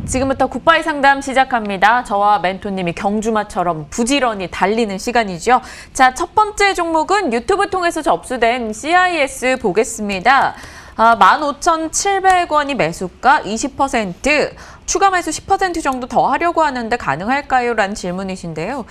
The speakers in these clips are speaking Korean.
지금부터 굿바이 상담 시작합니다. 저와 멘토님이 경주마처럼 부지런히 달리는 시간이죠. 자, 첫 번째 종목은 유튜브 통해서 접수된 CIS 보겠습니다. 15,700원이 매수가 20%, 추가 매수 10% 정도 더 하려고 하는데 가능할까요? 라는 질문이신데요.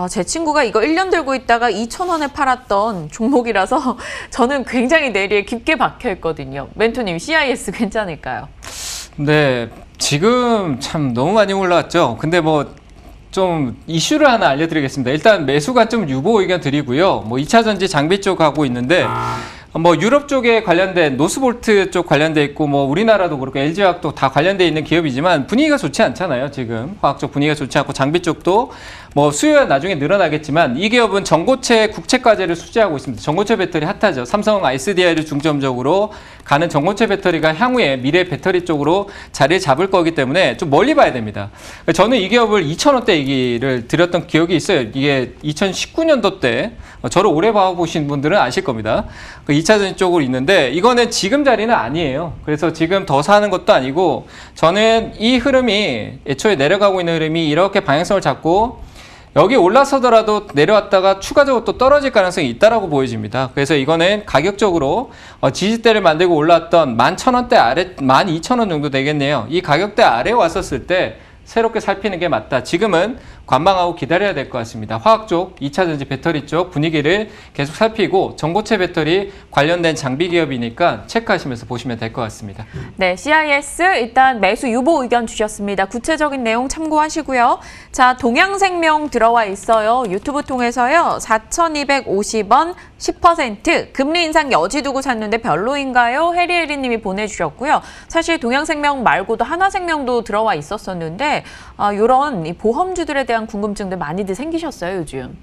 제 친구가 이거 1년 들고 있다가 2,000원에 팔았던 종목이라서 저는 굉장히 내리에 깊게 박혀 있거든요. 멘토님, CIS 괜찮을까요? 네, 지금 참 너무 많이 올라왔죠. 근데 좀 이슈를 하나 알려드리겠습니다. 일단 매수가 좀 유보 의견 드리고요. 2차 전지 장비 쪽 하고 있는데 유럽 쪽에 관련된 노스볼트 쪽 관련돼 있고 우리나라도 그렇고 LG화학도 다 관련돼 있는 기업이지만 분위기가 좋지 않잖아요. 지금 화학 쪽 분위기가 좋지 않고 장비 쪽도 수요가 나중에 늘어나겠지만 이 기업은 전고체 국체과제를 수주하고 있습니다. 전고체 배터리 핫하죠. 삼성 SDI를 중점적으로 가는 전고체 배터리가 향후에 미래 배터리 쪽으로 자리를 잡을 거기 때문에 좀 멀리 봐야 됩니다. 저는 이 기업을 2,000원대 얘기를 드렸던 기억이 있어요. 이게 2019년도 때 저를 오래 봐보신 분들은 아실 겁니다. 2차전 쪽으로 있는데 이거는 지금 자리는 아니에요. 그래서 지금 더 사는 것도 아니고 저는 이 흐름이 애초에 내려가고 있는 흐름이 이렇게 방향성을 잡고 여기 올라서더라도 내려왔다가 추가적으로 또 떨어질 가능성이 있다라고 보여집니다. 그래서 이거는 가격적으로 지지대를 만들고 올라왔던 11,000원대 아래, 12,000원 정도 되겠네요. 이 가격대 아래 왔었을 때 새롭게 살피는 게 맞다. 지금은 관망하고 기다려야 될 것 같습니다. 화학 쪽, 2차 전지 배터리 쪽 분위기를 계속 살피고 전고체 배터리 관련된 장비 기업이니까 체크하시면서 보시면 될 것 같습니다. 네, CIS 일단 매수 유보 의견 주셨습니다. 구체적인 내용 참고하시고요. 자, 동양생명 들어와 있어요. 유튜브 통해서요. 4,250원 10% 금리 인상 여지 두고 샀는데 별로인가요? 해리해리 님이 보내주셨고요. 사실 동양생명 말고도 하나생명도 들어와 있었었는데 이런 보험주들에 대한 궁금증들 많이들 생기셨어요, 요즘.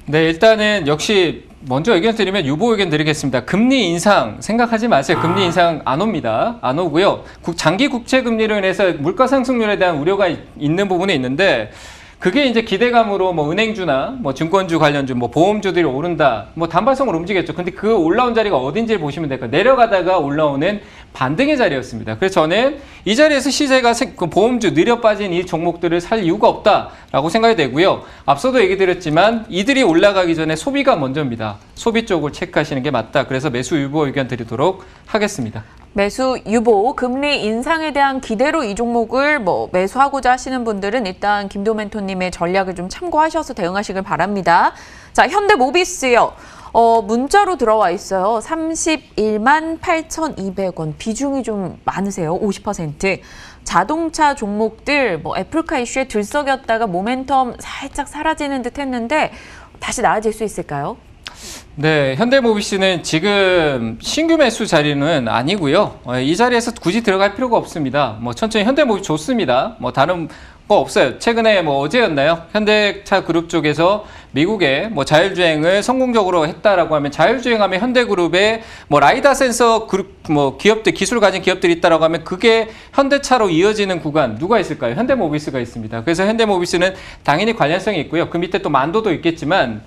네, 일단은 역시 먼저 의견 드리면 유보 의견 드리겠습니다. 금리 인상 생각하지 마세요. 금리 인상 안 옵니다. 안 오고요. 장기 국채 금리로 인해서 물가 상승률에 대한 우려가 있는 부분이 있는데 그게 이제 기대감으로 은행주나 증권주 관련주, 보험주들이 오른다, 단발성으로 움직였죠. 근데 그 올라온 자리가 어딘지를 보시면 될까요? 내려가다가 올라오는 반등의 자리였습니다. 그래서 저는 이 자리에서 시세가 보험주 느려 빠진 이 종목들을 살 이유가 없다라고 생각이 되고요. 앞서도 얘기 드렸지만 이들이 올라가기 전에 소비가 먼저입니다. 소비 쪽을 체크하시는 게 맞다. 그래서 매수 유보 의견 드리도록 하겠습니다. 매수 유보, 금리 인상에 대한 기대로 이 종목을 매수하고자 하시는 분들은 일단 김도 멘토님의 전략을 좀 참고하셔서 대응하시길 바랍니다. 자, 현대모비스요. 문자로 들어와 있어요. 31만 8,200원. 비중이 좀 많으세요. 50%. 자동차 종목들 애플카 이슈에 들썩였다가 모멘텀 살짝 사라지는 듯 했는데 다시 나아질 수 있을까요? 네, 현대모비스는 지금 신규 매수 자리는 아니고요. 이 자리에서 굳이 들어갈 필요가 없습니다. 천천히 현대모비스 좋습니다. 다른 거 없어요. 최근에 어제였나요? 현대차 그룹 쪽에서 미국에 자율주행을 성공적으로 했다라고 하면 자율주행하면 현대그룹에 라이다 센서 그룹 기업들 기술 가진 기업들이 있다라고 하면 그게 현대차로 이어지는 구간 누가 있을까요? 현대모비스가 있습니다. 그래서 현대모비스는 당연히 관련성이 있고요. 그 밑에 또 만도도 있겠지만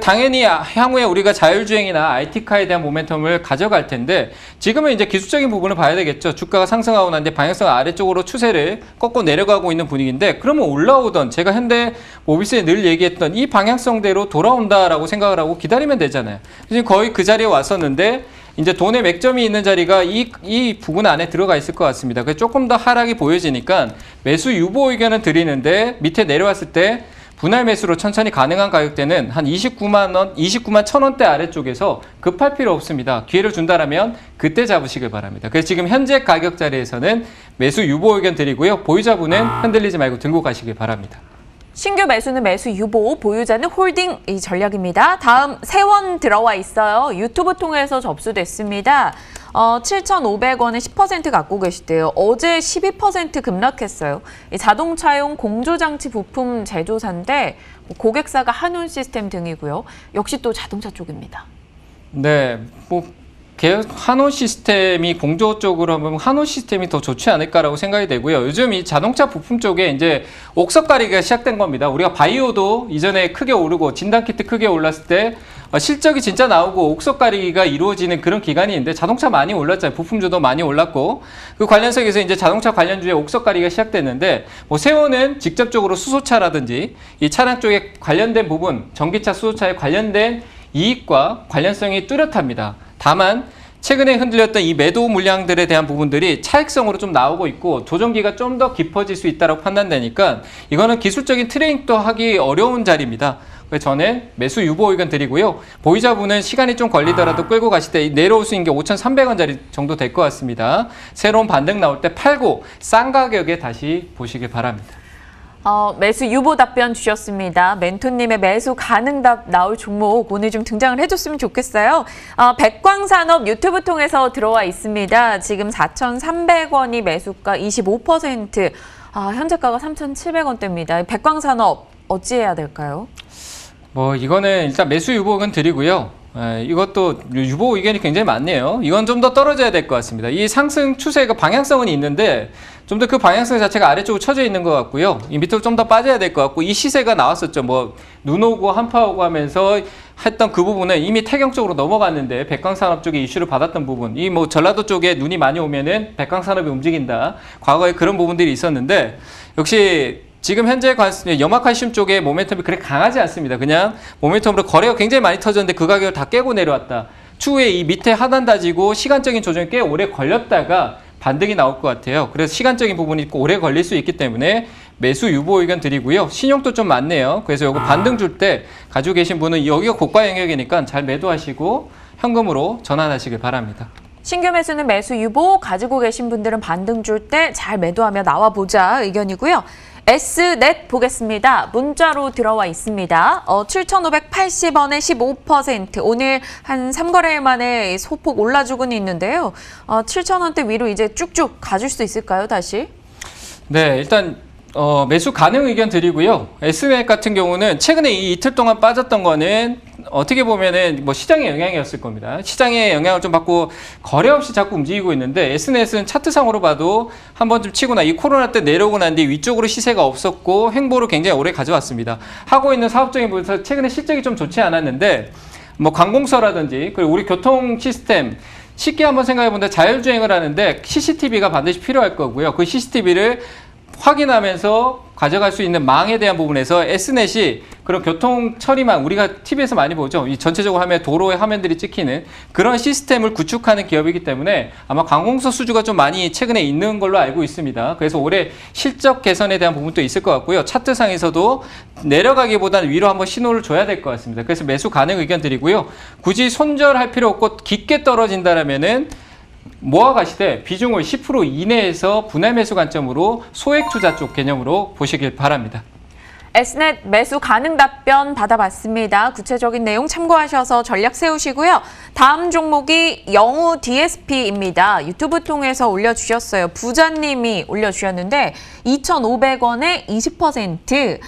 당연히 향후에 우리가 자율주행이나 IT카에 대한 모멘텀을 가져갈 텐데 지금은 이제 기술적인 부분을 봐야 되겠죠. 주가가 상승하고 난데 방향성 아래쪽으로 추세를 꺾고 내려가고 있는 분위기인데 그러면 올라오던 제가 현대모비스에 늘 얘기했던 이 방향성대로 돌아온다라고 생각을 하고 기다리면 되잖아요. 지금 거의 그 자리에 왔었는데 이제 돈의 맥점이 있는 자리가 이 부분 안에 들어가 있을 것 같습니다. 그래서 조금 더 하락이 보여지니까 매수 유보 의견을 드리는데 밑에 내려왔을 때 분할 매수로 천천히 가능한 가격대는 한 29만 1,000원대 아래쪽에서 급할 필요 없습니다. 기회를 준다라면 그때 잡으시길 바랍니다. 그래서 지금 현재 가격 자리에서는 매수 유보 의견 드리고요. 보유자분은 흔들리지 말고 들고 가시길 바랍니다. 신규 매수는 매수 유보, 보유자는 홀딩 이 전략입니다. 다음 세원 들어와 있어요. 유튜브 통해서 접수됐습니다. 7,500원에 10% 갖고 계시대요. 어제 12% 급락했어요. 이 자동차용 공조장치 부품 제조사인데 고객사가 한운 시스템 등이고요. 역시 또 자동차 쪽입니다. 네, 한온 시스템이 공조 쪽으로 하면 한온 시스템이 더 좋지 않을까라고 생각이 되고요. 요즘 이 자동차 부품 쪽에 이제 옥석 가리기가 시작된 겁니다. 우리가 바이오도 이전에 크게 오르고 진단키트 크게 올랐을 때 실적이 진짜 나오고 옥석 가리기가 이루어지는 그런 기간이 있는데 자동차 많이 올랐잖아요. 부품주도 많이 올랐고 그 관련성에서 이제 자동차 관련주에 옥석 가리기가 시작됐는데 뭐 세원은 직접적으로 수소차라든지 이 차량 쪽에 관련된 부분, 전기차, 수소차에 관련된 이익과 관련성이 뚜렷합니다. 다만 최근에 흔들렸던 이 매도 물량들에 대한 부분들이 차익성으로 좀 나오고 있고 조정기가 좀 더 깊어질 수 있다고 판단되니까 이거는 기술적인 트레이닝도 하기 어려운 자리입니다. 그래서 저는 매수 유보 의견 드리고요. 보유자분은 시간이 좀 걸리더라도 끌고 가실 때 내려올 수 있는 게 5,300원짜리 정도 될 것 같습니다. 새로운 반등 나올 때 팔고 싼 가격에 다시 보시길 바랍니다. 매수 유보 답변 주셨습니다. 멘토님의 매수 가능 답 나올 종목 오늘 좀 등장을 해줬으면 좋겠어요. 백광산업 유튜브 통해서 들어와 있습니다. 지금 4,300원이 매수가 25%, 현재가가 3,700원대입니다. 백광산업 어찌해야 될까요? 뭐 이거는 일단 매수 유보 의견 드리고요. 이것도 유보 의견이 굉장히 많네요. 이건 좀 더 떨어져야 될 것 같습니다. 이 상승 추세가 방향성은 있는데 좀 더 그 방향성 자체가 아래쪽으로 쳐져 있는 것 같고요. 이 밑으로 좀 더 빠져야 될 것 같고 이 시세가 나왔었죠. 뭐 눈 오고 한파 오고 하면서 했던 그 부분은 이미 태경 쪽으로 넘어갔는데 백광산업 쪽에 이슈를 받았던 부분, 이 뭐 전라도 쪽에 눈이 많이 오면은 백광산업이 움직인다. 과거에 그런 부분들이 있었는데 역시 지금 현재 염화칼슘 쪽의 모멘텀이 그렇게 강하지 않습니다. 그냥 모멘텀으로 거래가 굉장히 많이 터졌는데 그 가격을 다 깨고 내려왔다. 추후에 이 밑에 하단 다지고 시간적인 조정이 꽤 오래 걸렸다가 반등이 나올 것 같아요. 그래서 시간적인 부분이 오래 걸릴 수 있기 때문에 매수 유보 의견 드리고요. 신용도 좀 많네요. 그래서 요거 반등 줄 때 가지고 계신 분은 여기가 고가 영역이니까 잘 매도하시고 현금으로 전환하시길 바랍니다. 신규 매수는 매수 유보, 가지고 계신 분들은 반등 줄 때 잘 매도하며 나와보자 의견이고요. S넷 보겠습니다. 문자로 들어와 있습니다. 7,580원에 15%. 오늘 한 3거래일 만에 소폭 올라주고는 있는데요. 7,000원대 위로 이제 쭉쭉 가줄 수 있을까요, 다시? 네, 일단 매수 가능 의견 드리고요. S넷 같은 경우는 최근에 이 이틀 동안 빠졌던 거는 어떻게 보면은 뭐 시장의 영향이었을 겁니다. 시장의 영향을 좀 받고 거래 없이 자꾸 움직이고 있는데 S넷은 차트상으로 봐도 한 번쯤 치거나 이 코로나 때 내려오고 난 뒤 위쪽으로 시세가 없었고 횡보를 굉장히 오래 가져왔습니다. 하고 있는 사업적인 부분에서 최근에 실적이 좀 좋지 않았는데 뭐 관공서라든지 그리고 우리 교통 시스템 쉽게 한번 생각해 본다. 자율주행을 하는데 CCTV가 반드시 필요할 거고요. 그 CCTV를 확인하면서 가져갈 수 있는 망에 대한 부분에서 S넷이 그런 교통 처리망, 우리가 TV에서 많이 보죠. 이 전체적으로 하면 도로의 화면들이 찍히는 그런 시스템을 구축하는 기업이기 때문에 아마 관공서 수주가 좀 많이 최근에 있는 걸로 알고 있습니다. 그래서 올해 실적 개선에 대한 부분도 있을 것 같고요. 차트상에서도 내려가기보다는 위로 한번 신호를 줘야 될 것 같습니다. 그래서 매수 가능 의견 드리고요. 굳이 손절할 필요 없고 깊게 떨어진다라면은 모아가시되 비중을 10% 이내에서 분할 매수 관점으로 소액 투자 쪽 개념으로 보시길 바랍니다. S넷 매수 가능 답변 받아봤습니다. 구체적인 내용 참고하셔서 전략 세우시고요. 다음 종목이 영우 DSP입니다. 유튜브 통해서 올려주셨어요. 부자님이 올려주셨는데 2,500원에 20%.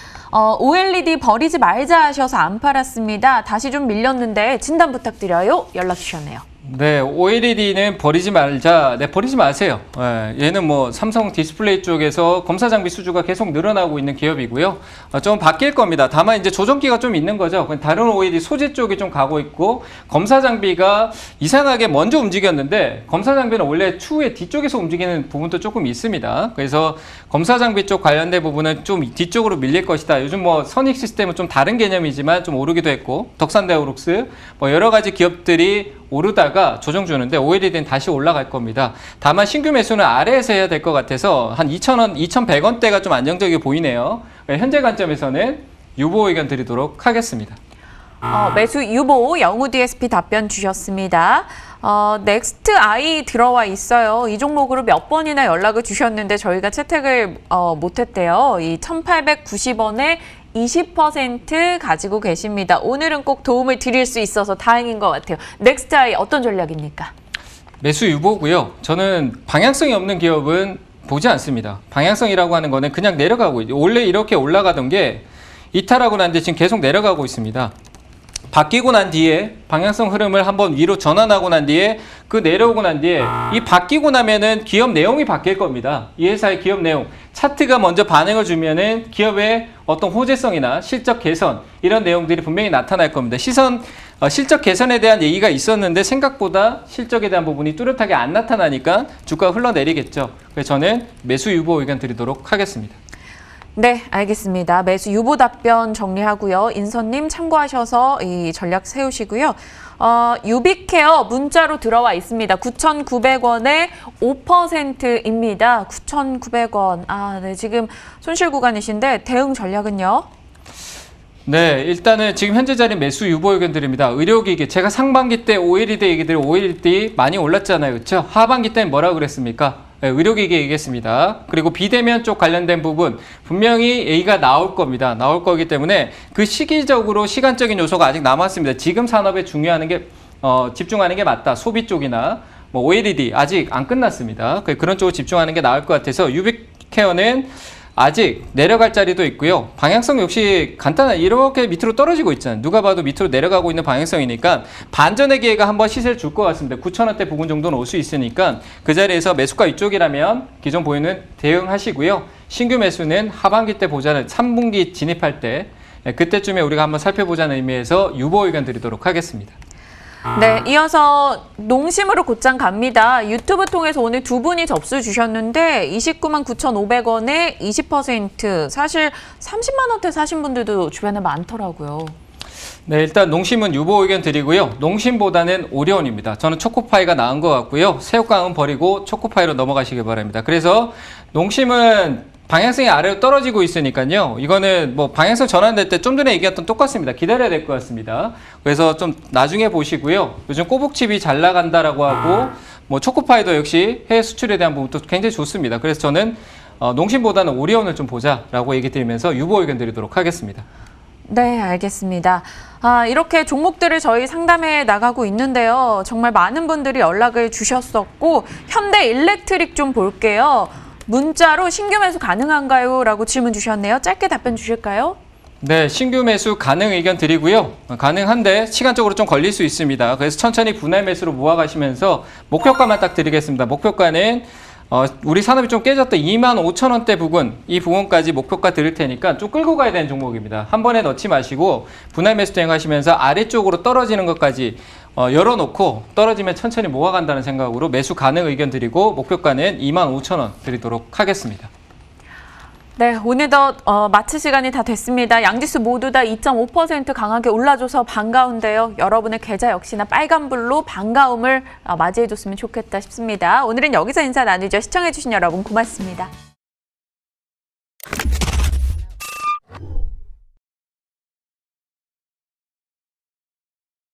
OLED 버리지 말자 하셔서 안 팔았습니다. 다시 좀 밀렸는데 진단 부탁드려요. 연락 주셨네요. 네, OLED는 버리지 말자. 네, 버리지 마세요. 얘는 뭐 삼성 디스플레이 쪽에서 검사 장비 수주가 계속 늘어나고 있는 기업이고요. 좀 바뀔 겁니다. 다만 이제 조정기가 좀 있는 거죠. 다른 OLED 소재 쪽이 좀 가고 있고 검사 장비가 이상하게 먼저 움직였는데 검사 장비는 원래 추후에 뒤쪽에서 움직이는 부분도 조금 있습니다. 그래서 검사 장비 쪽 관련된 부분은 좀 뒤쪽으로 밀릴 것이다. 요즘 뭐 선익 시스템은 좀 다른 개념이지만 좀 오르기도 했고 덕산데오룩스 뭐 여러 가지 기업들이 오르다가 조정 주는데 OLED는 다시 올라갈 겁니다. 다만 신규 매수는 아래에서 해야 될 것 같아서 한 2,000원, 2,100원대가 좀 안정적이 보이네요. 현재 관점에서는 유보 의견 드리도록 하겠습니다. 매수 유보 영우 DSP 답변 주셨습니다. 넥스트 아이 들어와 있어요. 이 종목으로 몇 번이나 연락을 주셨는데 저희가 채택을 못했대요. 이 1,890원에 20% 가지고 계십니다. 오늘은 꼭 도움을 드릴 수 있어서 다행인 것 같아요. 넥스트아이 어떤 전략입니까? 매수 유보고요. 저는 방향성이 없는 기업은 보지 않습니다. 방향성이라고 하는 거는 그냥 내려가고 있죠. 원래 이렇게 올라가던 게 이탈하고 난 뒤에 지금 계속 내려가고 있습니다. 바뀌고 난 뒤에 방향성 흐름을 한번 위로 전환하고 난 뒤에 그 내려오고 난 뒤에 이 바뀌고 나면은 기업 내용이 바뀔 겁니다. 이 회사의 기업 내용. 차트가 먼저 반응을 주면은 기업의 어떤 호재성이나 실적 개선 이런 내용들이 분명히 나타날 겁니다. 실적 개선에 대한 얘기가 있었는데 생각보다 실적에 대한 부분이 뚜렷하게 안 나타나니까 주가가 흘러내리겠죠. 그래서 저는 매수 유보 의견 드리도록 하겠습니다. 네, 알겠습니다. 매수 유보 답변 정리하고요. 인선님 참고하셔서 이 전략 세우시고요. 유비케어 문자로 들어와 있습니다. 9,900원에 5%입니다. 9,900원. 네, 지금 손실 구간이신데 대응 전략은요? 네, 일단은 지금 현재 자리 매수 유보 의견 드립니다. 의료기기, 제가 상반기 때 OLED 얘기들 OLED 많이 올랐잖아요. 그렇죠? 하반기 때는 뭐라고 그랬습니까? 네, 의료기기 얘기했습니다. 그리고 비대면 쪽 관련된 부분 분명히 A가 나올 겁니다. 나올 거기 때문에 그 시기적으로 시간적인 요소가 아직 남았습니다. 지금 산업에 집중하는 게 맞다. 소비 쪽이나 뭐 OLED 아직 안 끝났습니다. 그런 쪽으로 집중하는 게 나을 것 같아서 유비케어는 아직 내려갈 자리도 있고요. 방향성 역시 간단한 이렇게 밑으로 떨어지고 있잖아요. 누가 봐도 밑으로 내려가고 있는 방향성이니까 반전의 기회가 한번 시세를 줄 것 같습니다. 9,000원대 부분 정도는 올 수 있으니까 그 자리에서 매수가 이쪽이라면 기존 보유는 대응하시고요. 신규 매수는 하반기 때 보자는 3분기 진입할 때 그때쯤에 우리가 한번 살펴보자는 의미에서 유보 의견 드리도록 하겠습니다. 네, 이어서 농심으로 곧장 갑니다. 유튜브 통해서 오늘 두 분이 접수 주셨는데 29만 9,500원에 20%. 사실 30만 원대 사신 분들도 주변에 많더라고요. 네, 일단 농심은 유보 의견 드리고요. 농심보다는 오리온입니다. 저는 초코파이가 나은 것 같고요. 새우깡은 버리고 초코파이로 넘어가시기 바랍니다. 그래서 농심은 방향성이 아래로 떨어지고 있으니까요. 이거는 뭐 방향성 전환될 때 좀 전에 얘기했던 똑같습니다. 기다려야 될 것 같습니다. 그래서 좀 나중에 보시고요. 요즘 꼬북칩이 잘 나간다라고 하고 뭐 초코파이도 역시 해외 수출에 대한 부분도 굉장히 좋습니다. 그래서 저는 농심보다는 오리온을 좀 보자라고 얘기 드리면서 유보 의견 드리도록 하겠습니다. 네, 알겠습니다. 이렇게 종목들을 저희 상담해 나가고 있는데요. 정말 많은 분들이 연락을 주셨었고 현대 일렉트릭 좀 볼게요. 문자로 신규 매수 가능한가요? 라고 질문 주셨네요. 짧게 답변 주실까요? 네, 신규 매수 가능 의견 드리고요. 가능한데 시간적으로 좀 걸릴 수 있습니다. 그래서 천천히 분할 매수로 모아가시면서 목표가만 딱 드리겠습니다. 목표가는 우리 산업이 좀 깨졌던 25,000원대 부근, 이 부분까지 목표가 드릴 테니까 좀 끌고 가야 되는 종목입니다. 한 번에 넣지 마시고 분할 매수 대응하시면서 아래쪽으로 떨어지는 것까지 열어놓고 떨어지면 천천히 모아간다는 생각으로 매수 가능 의견 드리고 목표가는 25,000원 드리도록 하겠습니다. 네, 오늘도 마칠 시간이 다 됐습니다. 양지수 모두 다 2.5% 강하게 올라줘서 반가운데요. 여러분의 계좌 역시나 빨간불로 반가움을 맞이해줬으면 좋겠다 싶습니다. 오늘은 여기서 인사 나누죠. 시청해주신 여러분 고맙습니다.